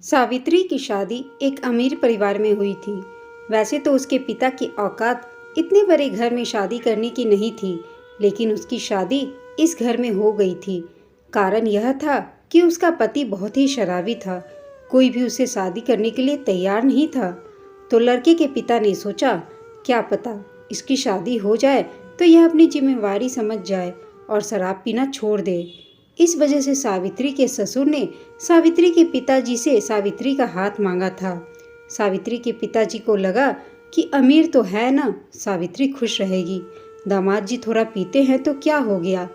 सावित्री की शादी एक अमीर परिवार में हुई थी। वैसे तो उसके पिता की औकात इतने बड़े घर में शादी करने की नहीं थी, लेकिन उसकी शादी इस घर में हो गई थी। कारण यह था कि उसका पति बहुत ही शराबी था। कोई भी उसे शादी करने के लिए तैयार नहीं था। तो लड़के के पिता ने सोचा, क्या पता इसकी शादी हो जाए तो यह अपनी जिम्मेवारी समझ जाए और शराब पीना छोड़ दे। इस वजह से सावित्री के ससुर ने सावित्री के पिताजी से सावित्री का हाथ मांगा था। सावित्री के पिताजी को लगा कि अमीर तो है ना, सावित्री खुश रहेगी। दामाद जी थोड़ा पीते हैं तो क्या हो गया,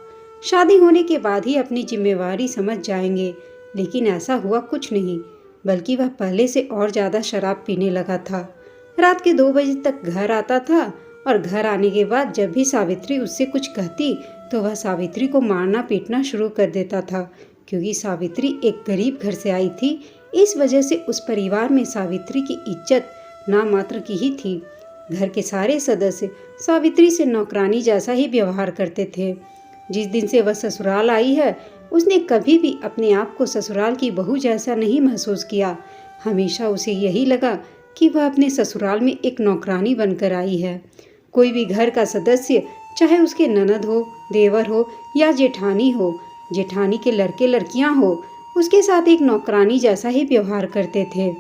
शादी होने के बाद ही अपनी जिम्मेवारी समझ जाएंगे। लेकिन ऐसा हुआ कुछ नहीं, बल्कि वह पहले से और ज़्यादा शराब पीने लगा था। रात के 2 बजे तक घर आता था और घर आने के बाद जब भी सावित्री उससे कुछ कहती तो वह सावित्री को मारना पीटना शुरू कर देता था। क्योंकि सावित्री एक गरीब घर से आई थी, इस वजह से उस परिवार में सावित्री की इज्जत नामात्र की ही थी। घर के सारे सदस्य सावित्री से नौकरानी जैसा ही व्यवहार करते थे। जिस दिन से वह ससुराल आई है, उसने कभी भी अपने आप को ससुराल की बहू जैसा नहीं महसूस किया। हमेशा उसे यही लगा कि वह अपने ससुराल में एक नौकरानी बनकर आई है। कोई भी घर का सदस्य, चाहे उसके ननद हो, देवर हो या जेठानी हो, जेठानी के लड़के लड़कियां हो, उसके साथ एक नौकरानी जैसा ही व्यवहार करते थे।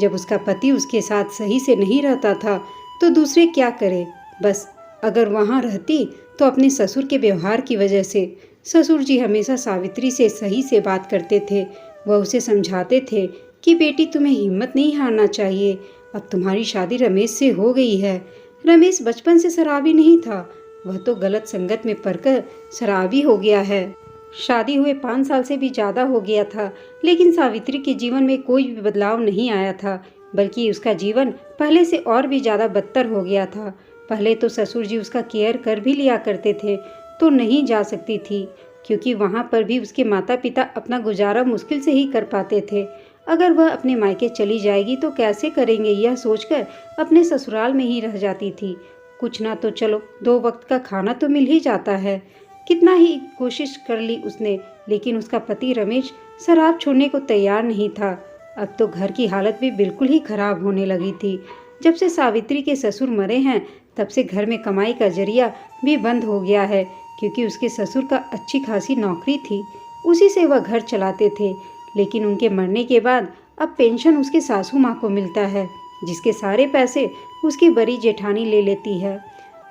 जब उसका पति उसके साथ सही से नहीं रहता था तो दूसरे क्या करे, बस अगर वहाँ रहती तो अपने ससुर के व्यवहार की वजह से। ससुर जी हमेशा सावित्री से सही से बात करते थे। वह उसे समझाते थे कि बेटी, तुम्हें हिम्मत नहीं हारना चाहिए, अब तुम्हारी शादी रमेश से हो गई है। रमेश बचपन से शराबी नहीं था, वह तो गलत संगत में पड़कर शराबी हो गया है। शादी हुए 5 साल से भी ज़्यादा हो गया था, लेकिन सावित्री के जीवन में कोई भी बदलाव नहीं आया था, बल्कि उसका जीवन पहले से और भी ज़्यादा बदतर हो गया था। पहले तो ससुर जी उसका केयर कर भी लिया करते थे, तो नहीं जा सकती थी, क्योंकि वहाँ पर भी उसके माता पिता अपना गुजारा मुश्किल से ही कर पाते थे। अगर वह अपने मायके चली जाएगी तो कैसे करेंगे, यह सोचकर अपने ससुराल में ही रह जाती थी। कुछ ना तो चलो 2 वक्त का खाना तो मिल ही जाता है। कितना ही कोशिश कर ली उसने, लेकिन उसका पति रमेश शराब छोड़ने को तैयार नहीं था। अब तो घर की हालत भी बिल्कुल ही खराब होने लगी थी। जब से सावित्री के ससुर मरे हैं, तब से घर में कमाई का जरिया भी बंद हो गया है, क्योंकि उसके ससुर का अच्छी खासी नौकरी थी, उसी से वह घर चलाते थे। लेकिन उनके मरने के बाद अब पेंशन उसके सासू माँ को मिलता है, जिसके सारे पैसे उसकी बड़ी जेठानी ले लेती है।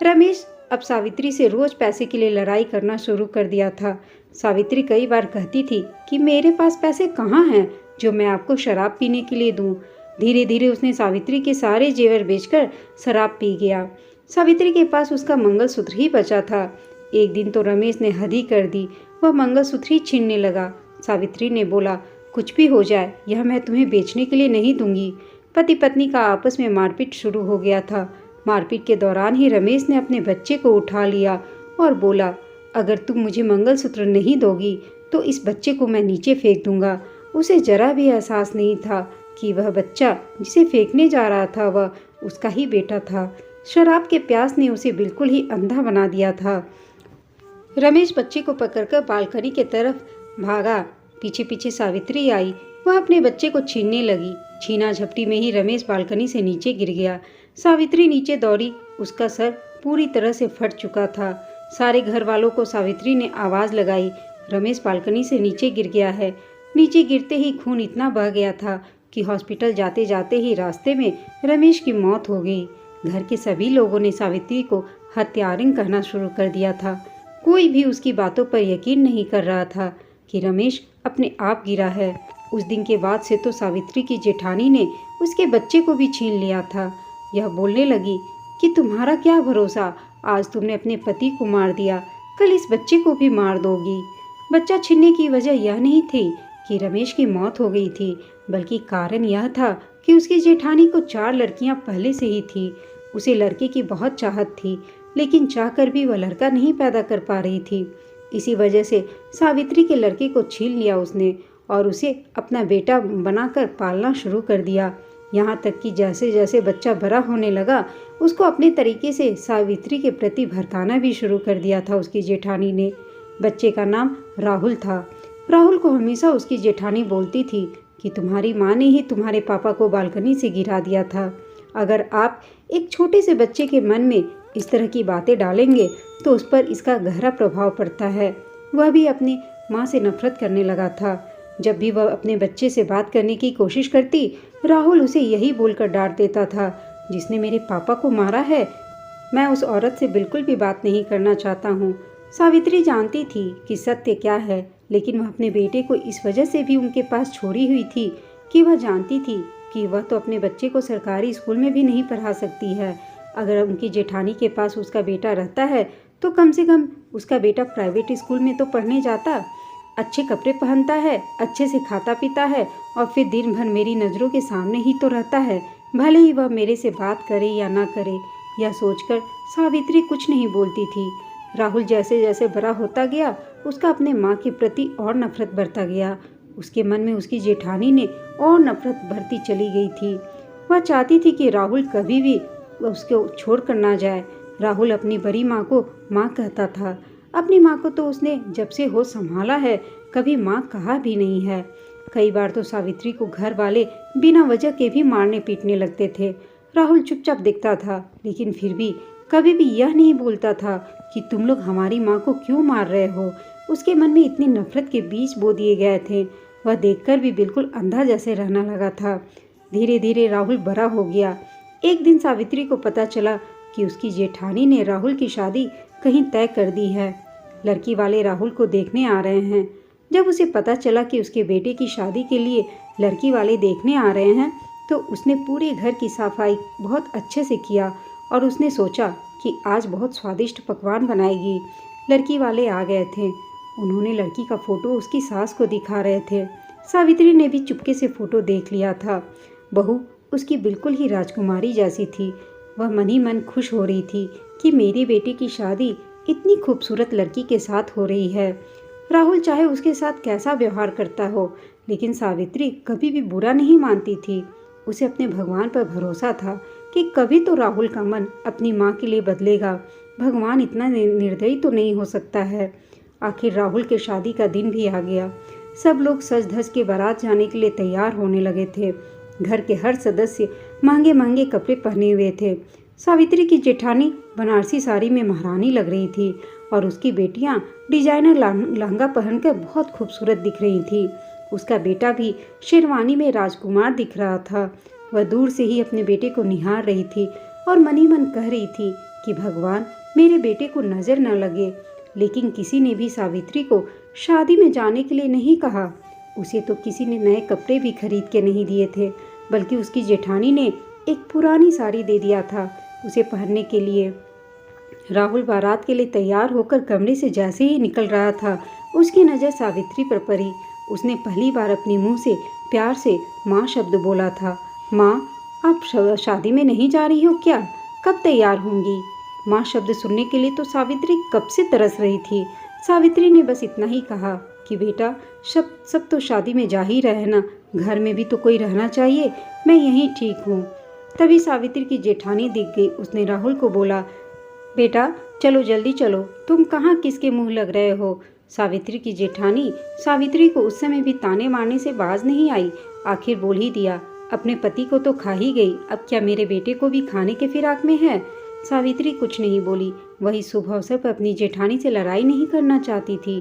रमेश अब सावित्री से रोज पैसे के लिए लड़ाई करना शुरू कर दिया था। सावित्री कई बार कहती थी कि मेरे पास पैसे कहाँ हैं जो मैं आपको शराब पीने के लिए दूं। धीरे धीरे उसने सावित्री के सारे जेवर बेचकर शराब पी गया। सावित्री के पास उसका मंगलसूत्र ही बचा था। एक दिन तो रमेश ने हद ही कर दी, वह मंगलसूत्र ही छीनने लगा। सावित्री ने बोला, कुछ भी हो जाए, यह मैं तुम्हें बेचने के लिए नहीं दूंगी। पति पत्नी का आपस में मारपीट शुरू हो गया था। मारपीट के दौरान ही रमेश ने अपने बच्चे को उठा लिया और बोला, अगर तुम मुझे मंगलसूत्र नहीं दोगी तो इस बच्चे को मैं नीचे फेंक दूंगा। उसे जरा भी एहसास नहीं था कि वह बच्चा जिसे फेंकने जा रहा था वह उसका ही बेटा था। शराब के प्यास ने उसे बिल्कुल ही अंधा बना दिया था। रमेश बच्चे को पकड़कर बालकनी के तरफ भागा। पीछे पीछे सावित्री आई, वह अपने बच्चे को छीनने लगी। छीना झपटी में ही रमेश बालकनी से नीचे गिर गया। सावित्री नीचे दौड़ी, उसका सर पूरी तरह से फट चुका था। सारे घर वालों को सावित्री ने आवाज़ लगाई, रमेश बालकनी से नीचे गिर गया है। नीचे गिरते ही खून इतना बह गया था कि हॉस्पिटल जाते जाते ही रास्ते में रमेश की मौत हो गई। घर के सभी लोगों ने सावित्री को हत्यारिन कहना शुरू कर दिया था। कोई भी उसकी बातों पर यकीन नहीं कर रहा था कि रमेश अपने आप गिरा है। उस दिन के बाद से तो सावित्री की जेठानी ने उसके बच्चे को भी छीन लिया था। यह बोलने लगी कि तुम्हारा क्या भरोसा, आज तुमने अपने पति को मार दिया, कल इस बच्चे को भी मार दोगी। बच्चा छीनने की वजह यह नहीं थी कि रमेश की मौत हो गई थी, बल्कि कारण यह था कि उसकी जेठानी को 4 लड़कियां पहले से ही थी। उसे लड़के की बहुत चाहत थी, लेकिन चाहकर भी वह लड़का नहीं पैदा कर पा रही थी। इसी वजह से सावित्री के लड़के को छीन लिया उसने और उसे अपना बेटा बनाकर पालना शुरू कर दिया। यहाँ तक कि जैसे जैसे बच्चा बड़ा होने लगा, उसको अपने तरीके से सावित्री के प्रति भड़काना भी शुरू कर दिया था उसकी जेठानी ने। बच्चे का नाम राहुल था। राहुल को हमेशा उसकी जेठानी बोलती थी कि तुम्हारी माँ ने ही तुम्हारे पापा को बालकनी से गिरा दिया था। अगर आप एक छोटे से बच्चे के मन में इस तरह की बातें डालेंगे तो उस पर इसका गहरा प्रभाव पड़ता है। वह भी अपनी माँ से नफरत करने लगा था। जब भी वह अपने बच्चे से बात करने की कोशिश करती, राहुल उसे यही बोलकर डांट देता था, जिसने मेरे पापा को मारा है, मैं उस औरत से बिल्कुल भी बात नहीं करना चाहता हूँ। सावित्री जानती थी कि सत्य क्या है, लेकिन वह अपने बेटे को इस वजह से भी उनके पास छोड़ी हुई थी कि वह जानती थी कि वह तो अपने बच्चे को सरकारी स्कूल में भी नहीं पढ़ा सकती है। अगर उनकी जेठानी के पास उसका बेटा रहता है तो कम से कम उसका बेटा प्राइवेट स्कूल में तो पढ़ने जाता, अच्छे कपड़े पहनता है, अच्छे से खाता पीता है और फिर दिन भर मेरी नज़रों के सामने ही तो रहता है, भले ही वह मेरे से बात करे या ना करे। यह सोचकर सावित्री कुछ नहीं बोलती थी। राहुल जैसे जैसे बड़ा होता गया, उसका अपने माँ के प्रति और नफरत बढ़ता गया। उसके मन में उसकी जेठानी ने और नफरत बढ़ती चली गई थी। वह चाहती थी कि राहुल कभी भी उसको छोड़कर ना जाए। राहुल अपनी बड़ी माँ को माँ कहता था। अपनी माँ को तो उसने जब से होश संभाला है कभी माँ कहा भी नहीं है। कई बार तो सावित्री को घर वाले बिना वजह के भी मारने पीटने लगते थे। राहुल चुपचाप देखता था, लेकिन फिर भी कभी भी यह नहीं बोलता था कि तुम लोग हमारी माँ को क्यों मार रहे हो। उसके मन में इतनी नफरत के बीज बो दिए गए थे। वह देखकर भी बिल्कुल अंधा जैसे रहने लगा था। धीरे धीरे राहुल बड़ा हो गया। एक दिन सावित्री को पता चला कि उसकी जेठानी ने राहुल की शादी कहीं तय कर दी है। लड़की वाले राहुल को देखने आ रहे हैं। जब उसे पता चला कि उसके बेटे की शादी के लिए लड़की वाले देखने आ रहे हैं तो उसने पूरे घर की सफाई बहुत अच्छे से किया और उसने सोचा कि आज बहुत स्वादिष्ट पकवान बनाएगी। लड़की वाले आ गए थे। उन्होंने लड़की का फोटो उसकी सास को दिखा रहे थे। सावित्री ने भी चुपके से फोटो देख लिया था। बहू उसकी बिल्कुल ही राजकुमारी जैसी थी। वह मन ही मन खुश हो रही थी कि मेरे बेटे की शादी इतनी खूबसूरत लड़की के साथ हो रही है। राहुल चाहे उसके साथ कैसा व्यवहार करता हो, लेकिन सावित्री कभी भी बुरा नहीं मानती थी। उसे अपने भगवान पर भरोसा था कि कभी तो राहुल का मन अपनी माँ के लिए बदलेगा। भगवान इतना निर्दयी तो नहीं हो सकता है। आखिर राहुल के शादी का दिन भी आ गया। सब लोग सज धज के बारात जाने के लिए तैयार होने लगे थे। घर के हर सदस्य महंगे महंगे कपड़े पहने हुए थे। सावित्री की जेठानी बनारसी साड़ी में महारानी लग रही थी और उसकी बेटियां डिजाइनर लहंगा पहनकर बहुत खूबसूरत दिख रही थी। उसका बेटा भी शेरवानी में राजकुमार दिख रहा था। वह दूर से ही अपने बेटे को निहार रही थी और मन ही मन कह रही थी कि भगवान मेरे बेटे को नजर न लगे। लेकिन किसी ने भी सावित्री को शादी में जाने के लिए नहीं कहा। उसे तो किसी ने नए कपड़े भी खरीद के नहीं दिए थे, बल्कि उसकी जेठानी ने एक पुरानी साड़ी दे दिया था उसे पहनने के लिए। राहुल बारात के लिए तैयार होकर कमरे से जैसे ही निकल रहा था, उसकी नज़र सावित्री पर पड़ी। उसने पहली बार अपने मुंह से प्यार से माँ शब्द बोला था। माँ, आप शादी में नहीं जा रही हो क्या? कब तैयार होंगी? माँ शब्द सुनने के लिए तो सावित्री कब से तरस रही थी। सावित्री ने बस इतना ही कहा कि बेटा, सब तो शादी में जा ही रहे ना, घर में भी तो कोई रहना चाहिए, मैं यहीं ठीक हूँ। तभी सावित्री की जेठानी दिख गई। उसने राहुल को बोला, बेटा चलो जल्दी चलो, तुम कहाँ किसके मुंह लग रहे हो? सावित्री की जेठानी सावित्री को उस समय भी ताने मारने से बाज नहीं आई। आखिर बोल ही दिया, अपने पति को तो खा ही गई, अब क्या मेरे बेटे को भी खाने के फिराक में है? सावित्री कुछ नहीं बोली। वही शुभ अवसर पर अपनी जेठानी से लड़ाई नहीं करना चाहती थी।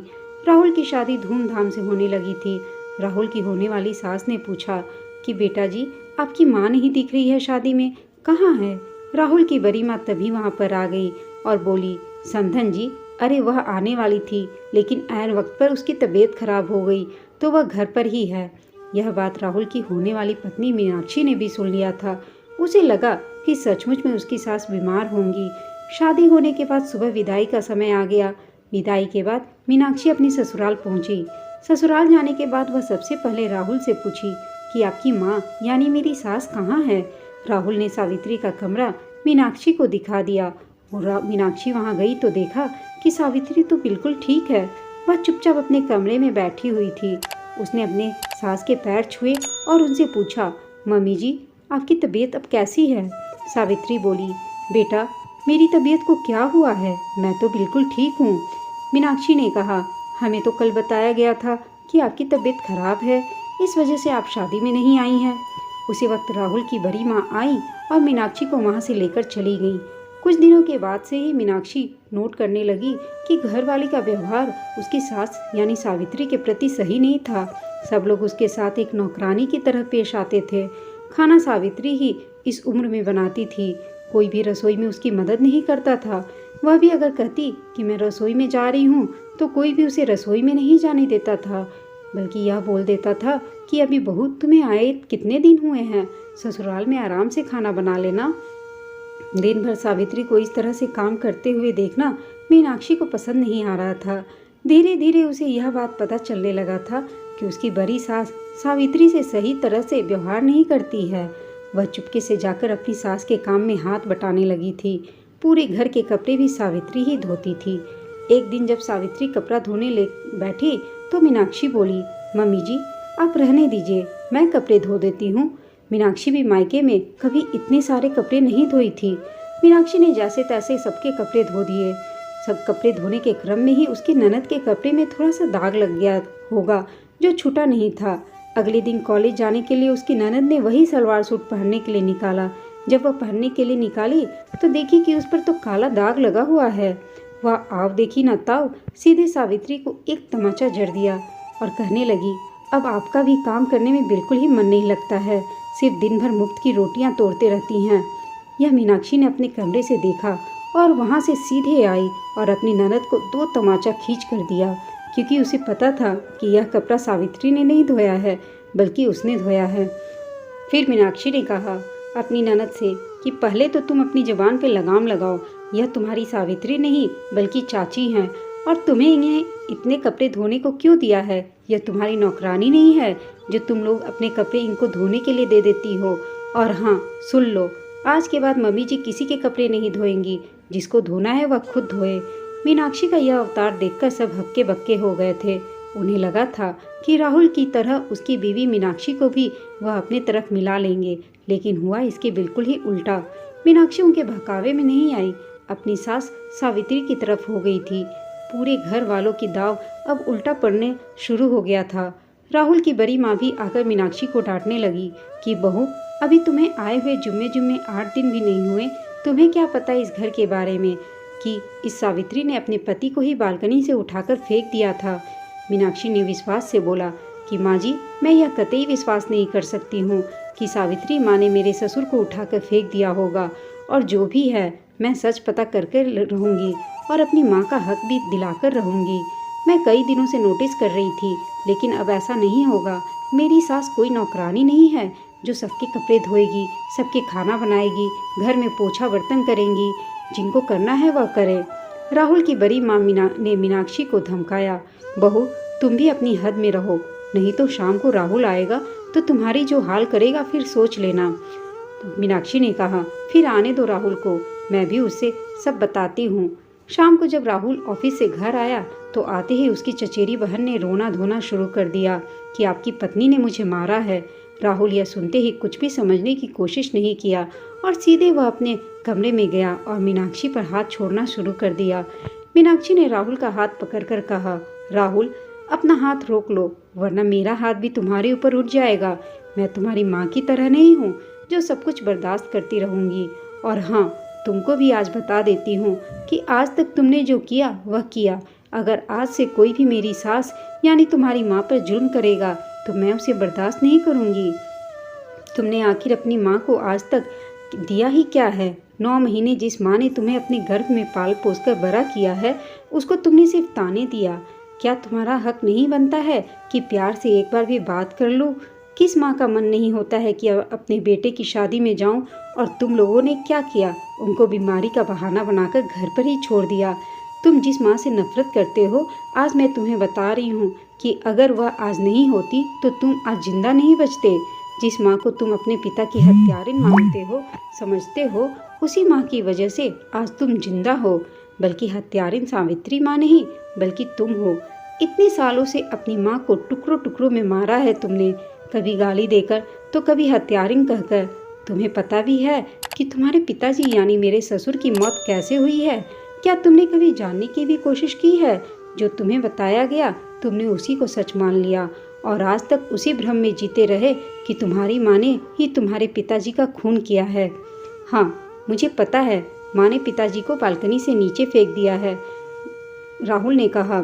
राहुल की शादी धूमधाम से होने लगी थी। राहुल की होने वाली सास ने पूछा कि बेटा जी, आपकी माँ नहीं दिख रही है शादी में, कहाँ है? राहुल की बड़ी माँ तभी वहाँ पर आ गई और बोली, समधन जी, अरे वह आने वाली थी, लेकिन ऐन वक्त पर उसकी तबीयत खराब हो गई तो वह घर पर ही है। यह बात राहुल की होने वाली पत्नी मीनाक्षी ने भी सुन लिया था। उसे लगा कि सचमुच में उसकी सास बीमार होंगी। शादी होने के बाद सुबह विदाई का समय आ गया। विदाई के बाद मीनाक्षी अपनी ससुराल पहुंची। ससुराल जाने के बाद वह सबसे पहले राहुल से पूछी कि आपकी माँ यानी मेरी सास कहाँ है? राहुल ने सावित्री का कमरा मीनाक्षी को दिखा दिया। मीनाक्षी वहाँ गई तो देखा कि सावित्री तो बिल्कुल ठीक है। वह चुपचाप अपने कमरे में बैठी हुई थी। उसने अपने सास के पैर छुए और उनसे पूछा, मम्मी जी, आपकी तबीयत अब कैसी है? सावित्री बोली, बेटा मेरी तबीयत को क्या हुआ है, मैं तो बिल्कुल ठीक हूँ। मीनाक्षी ने कहा, हमें तो कल बताया गया था कि आपकी तबीयत खराब है, इस वजह से आप शादी में नहीं आई हैं। उसी वक्त राहुल की बड़ी माँ आई और मीनाक्षी को वहाँ से लेकर चली गई। कुछ दिनों के बाद से ही मीनाक्षी नोट करने लगी कि घरवाली का व्यवहार उसकी सास यानी सावित्री के प्रति सही नहीं था। सब लोग उसके साथ एक नौकरानी की तरह पेश आते थे। खाना सावित्री ही इस उम्र में बनाती थी। कोई भी रसोई में उसकी मदद नहीं करता था। वह भी अगर कहती कि मैं रसोई में जा रही हूँ तो कोई भी उसे रसोई में नहीं जाने देता था, बल्कि यह बोल देता था कि अभी बहू तुम्हें आए कितने दिन हुए हैं, ससुराल में आराम से खाना बना लेना। दिन भर सावित्री को इस तरह से काम करते हुए देखना मीनाक्षी को पसंद नहीं आ रहा था। धीरे धीरे उसे यह बात पता चलने लगा था कि उसकी बड़ी सास सावित्री से सही तरह से व्यवहार नहीं करती है। वह चुपके से जाकर अपनी सास के काम में हाथ बटाने लगी थी। पूरे घर के कपड़े भी सावित्री ही धोती थी। एक दिन जब सावित्री कपड़ा धोने ले बैठी तो मीनाक्षी बोली, मम्मी जी आप रहने दीजिए, मैं कपड़े धो देती हूँ। मीनाक्षी भी मायके में कभी इतने सारे कपड़े नहीं धोई थी। मीनाक्षी ने जैसे तैसे सबके कपड़े धो दिए। सब कपड़े धोने के क्रम में ही उसकी ननद के कपड़े में थोड़ा सा दाग लग गया होगा जो छूटा नहीं था। अगले दिन कॉलेज जाने के लिए उसकी ननद ने वही सलवार सूट पहनने के लिए निकाला। जब वह पहनने के लिए निकाली तो देखी कि उस पर तो काला दाग लगा हुआ है। वह आव देखी न ताव सीधे सावित्री को एक तमाचा जड़ दिया और कहने लगी, अब आपका भी काम करने में बिल्कुल ही मन नहीं लगता है, सिर्फ दिन भर मुफ्त की रोटियां तोड़ते रहती हैं। यह मीनाक्षी ने अपने कमरे से देखा और वहां से सीधे आई और अपनी ननद को 2 तमाचा खींच कर दिया, क्योंकि उसे पता था कि यह कपड़ा सावित्री ने नहीं धोया है बल्कि उसने धोया है। फिर मीनाक्षी ने कहा अपनी ननद से कि पहले तो तुम अपनी ज़बान पे लगाम लगाओ, यह तुम्हारी सावित्री नहीं बल्कि चाची हैं, और तुम्हें इन्हें इतने कपड़े धोने को क्यों दिया है? यह तुम्हारी नौकरानी नहीं है जो तुम लोग अपने कपड़े इनको धोने के लिए दे देती हो। और हाँ सुन लो, आज के बाद मम्मी जी किसी के कपड़े नहीं धोएंगी, जिसको धोना है वह खुद धोए। मीनाक्षी का यह अवतार देखकर सब हक्के बक्के हो गए थे। उन्हें लगा था कि राहुल की तरह उसकी बीवी मीनाक्षी को भी वह अपने तरफ मिला लेंगे, लेकिन हुआ इसके बिल्कुल ही उल्टा। मीनाक्षी उनके बहकावे में नहीं आई, अपनी सास सावित्री की तरफ हो गई थी। पूरे घर वालों की दाव अब उल्टा पड़ने शुरू हो गया था। राहुल की बड़ी माँ भी आकर मीनाक्षी को डांटने लगी कि बहू अभी तुम्हें आए हुए जुम्मे 8 दिन भी नहीं हुए, तुम्हें क्या पता इस घर के बारे में कि इस सावित्री ने अपने पति को ही बालकनी से उठाकर फेंक दिया था। मीनाक्षी ने विश्वास से बोला कि माँ जी मैं यह कतई विश्वास नहीं कर सकती हूँ कि सावित्री माँ ने मेरे ससुर को उठाकर फेंक दिया होगा, और जो भी है मैं सच पता करके रहूँगी और अपनी माँ का हक भी दिलाकर रहूँगी। मैं कई दिनों से नोटिस कर रही थी, लेकिन अब ऐसा नहीं होगा। मेरी सास कोई नौकरानी नहीं है जो सबके कपड़े धोएगी, सबके खाना बनाएगी, घर में पोछा बर्तन करेंगी। जिनको करना है वह करे। राहुल की बड़ी माँ ने मीनाक्षी को धमकाया, बहू तुम भी अपनी हद में रहो, नहीं तो शाम को राहुल आएगा तो तुम्हारी जो हाल करेगा फिर सोच लेना। तो मीनाक्षी ने कहा, फिर आने दो राहुल को, मैं भी उससे सब बताती हूँ। शाम को जब राहुल ऑफिस से घर आया तो आते ही उसकी चचेरी बहन ने रोना धोना शुरू कर दिया कि आपकी पत्नी ने मुझे मारा है। राहुल यह सुनते ही कुछ भी समझने की कोशिश नहीं किया और सीधे वह अपने कमरे में गया और मीनाक्षी पर हाथ छोड़ना शुरू कर दिया। मीनाक्षी ने राहुल का हाथ पकड़कर कहा, राहुल अपना हाथ रोक लो, वरना मेरा हाथ भी तुम्हारे ऊपर उठ जाएगा। मैं तुम्हारी माँ की तरह नहीं हूँ जो सब कुछ बर्दाश्त करती रहूँगी। और हाँ, तुमको भी आज बता देती हूँ कि आज तक तुमने जो किया वह किया। अगर आज से कोई भी मेरी सास यानी तुम्हारी माँ पर जुल्म करेगा तो मैं उसे बर्दाश्त नहीं करूँगी। तुमने आखिर अपनी माँ को आज तक दिया ही क्या है? 9 महीने जिस माँ ने तुम्हें अपने गर्भ में पाल पोस कर बड़ा किया है, उसको तुमने सिर्फ ताने दिया। क्या तुम्हारा हक नहीं बनता है कि प्यार से एक बार भी बात कर लो? किस माँ का मन नहीं होता है कि अपने बेटे की शादी में जाऊं? और तुम लोगों ने क्या किया? उनको बीमारी का बहाना बनाकर घर पर ही छोड़ दिया। तुम जिस माँ से नफरत करते हो, आज मैं तुम्हें बता रही हूँ कि अगर वह आज नहीं होती तो तुम आज जिंदा नहीं बचते। जिस माँ को तुम अपने पिता की हत्यारिन मानते हो, समझते हो, उसी माँ की वजह से आज तुम जिंदा हो। बल्कि हत्यारिन सावित्री माँ नहीं बल्कि तुम हो। इतने सालों से अपनी माँ को टुकड़ों टुकड़ों में मारा है तुमने, कभी गाली देकर तो कभी हत्यारिन कहकर। तुम्हें पता भी है कि तुम्हारे पिताजी यानी मेरे ससुर की मौत कैसे हुई है? क्या तुमने कभी जानने की भी कोशिश की है? जो तुम्हें बताया गया तुमने उसी को सच मान लिया। और आज तक उसी भ्रम में जीते रहे कि तुम्हारी माँ ने ही तुम्हारे पिताजी का खून किया है। हाँ, मुझे पता है, माँ ने पिताजी को बालकनी से नीचे फेंक दिया है, राहुल ने कहा।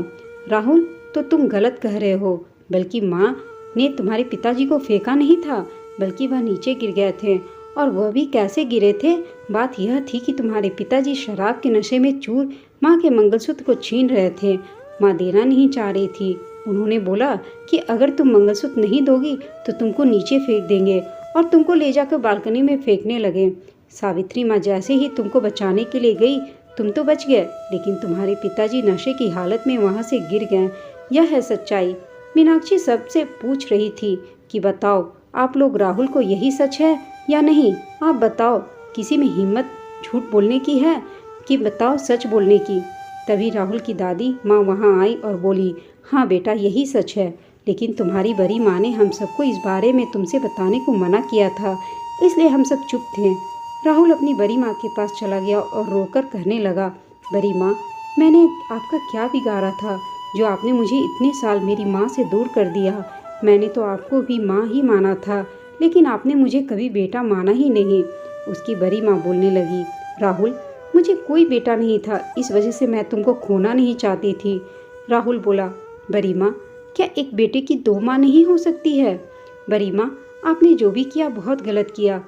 राहुल, तो तुम गलत कह रहे हो, बल्कि माँ ने तुम्हारे पिताजी को फेंका नहीं था, बल्कि वह नीचे गिर गए थे। और वह भी कैसे गिरे थे? बात यह थी कि तुम्हारे पिताजी शराब के नशे में चूर माँ के मंगलसूत्र को छीन रहे थे। माँ देना नहीं चाह रही थी। उन्होंने बोला कि अगर तुम मंगलसूत्र नहीं दोगी तो तुमको नीचे फेंक देंगे, और तुमको ले जाकर बालकनी में फेंकने लगे। सावित्री माँ जैसे ही तुमको बचाने के लिए गई, तुम तो बच गए, लेकिन तुम्हारे पिताजी नशे की हालत में वहाँ से गिर गए। यह है सच्चाई। मीनाक्षी सबसे पूछ रही थी कि बताओ, आप लोग राहुल को यही सच है या नहीं? आप बताओ, किसी में हिम्मत झूठ बोलने की है कि बताओ सच बोलने की? तभी राहुल की दादी माँ वहाँ आई और बोली, हाँ बेटा, यही सच है, लेकिन तुम्हारी बड़ी माँ ने हम सबको इस बारे में तुमसे बताने को मना किया था, इसलिए हम सब चुप थे। राहुल अपनी बड़ी माँ के पास चला गया और रोकर कहने लगा, बड़ी माँ, मैंने आपका क्या बिगाड़ा था जो आपने मुझे इतने साल मेरी माँ से दूर कर दिया? मैंने तो आपको भी माँ ही माना था, लेकिन आपने मुझे कभी बेटा माना ही नहीं। उसकी बड़ी माँ बोलने लगी, राहुल, मुझे कोई बेटा नहीं था, इस वजह से मैं तुमको खोना नहीं चाहती थी। राहुल बोला, बड़ी माँ, क्या एक बेटे की दो माँ नहीं हो सकती है? बड़ी माँ, आपने जो भी किया बहुत गलत किया।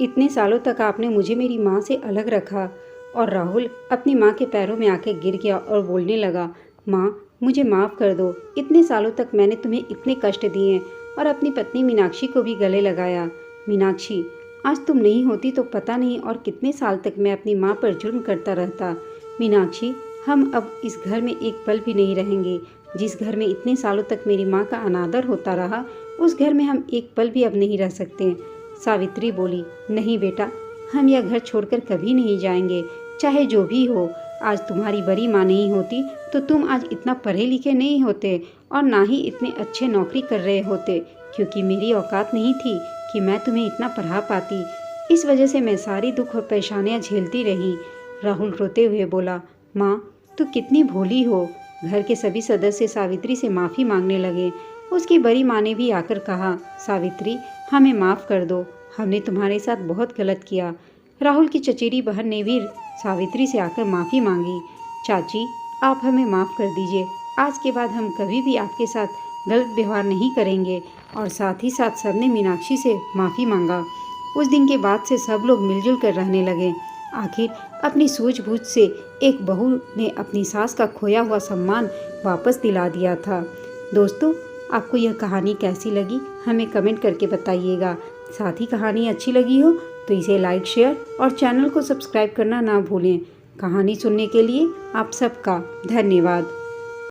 इतने सालों तक आपने मुझे मेरी माँ से अलग रखा। और राहुल अपनी माँ के पैरों में आके गिर गया और बोलने लगा, माँ, मुझे माफ़ कर दो। इतने सालों तक मैंने तुम्हें इतने कष्ट दिए और अपनी पत्नी मीनाक्षी को भी गले लगाया। मीनाक्षी, आज तुम नहीं होती तो पता नहीं और कितने साल तक मैं अपनी माँ पर जुल्म करता रहता। मीनाक्षी, हम अब इस घर में एक पल भी नहीं रहेंगे। जिस घर में इतने सालों तक मेरी माँ का अनादर होता रहा, उस घर में हम एक पल भी अब नहीं रह सकते। सावित्री बोली, नहीं बेटा, हम यह घर छोड़कर कभी नहीं जाएंगे, चाहे जो भी हो। आज तुम्हारी बड़ी माँ नहीं होती तो तुम आज इतना पढ़े लिखे नहीं होते और ना ही इतने अच्छे नौकरी कर रहे होते, क्योंकि मेरी औकात नहीं थी कि मैं तुम्हें इतना पढ़ा पाती। इस वजह से मैं सारी दुख और परेशानियाँ झेलती रही। राहुल रोते हुए बोला, माँ, तू कितनी भोली हो। घर के सभी सदस्य सावित्री से माफ़ी मांगने लगे। उसकी बड़ी माँ ने भी आकर कहा, सावित्री, हमें माफ़ कर दो, हमने तुम्हारे साथ बहुत गलत किया। राहुल की चचेरी बहन ने भी सावित्री से आकर माफ़ी मांगी। चाची, आप हमें माफ़ कर दीजिए, आज के बाद हम कभी भी आपके साथ गलत व्यवहार नहीं करेंगे। और साथ ही साथ सबने मीनाक्षी से माफ़ी मांगा। उस दिन के बाद से सब लोग मिलजुल कर रहने लगे। आखिर अपनी सूझबूझ से एक बहू ने अपनी सास का खोया हुआ सम्मान वापस दिला दिया था। दोस्तों, आपको यह कहानी कैसी लगी हमें कमेंट करके बताइएगा। साथ ही कहानी अच्छी लगी हो तो इसे लाइक, शेयर और चैनल को सब्सक्राइब करना ना भूलें। कहानी सुनने के लिए आप सबका धन्यवाद।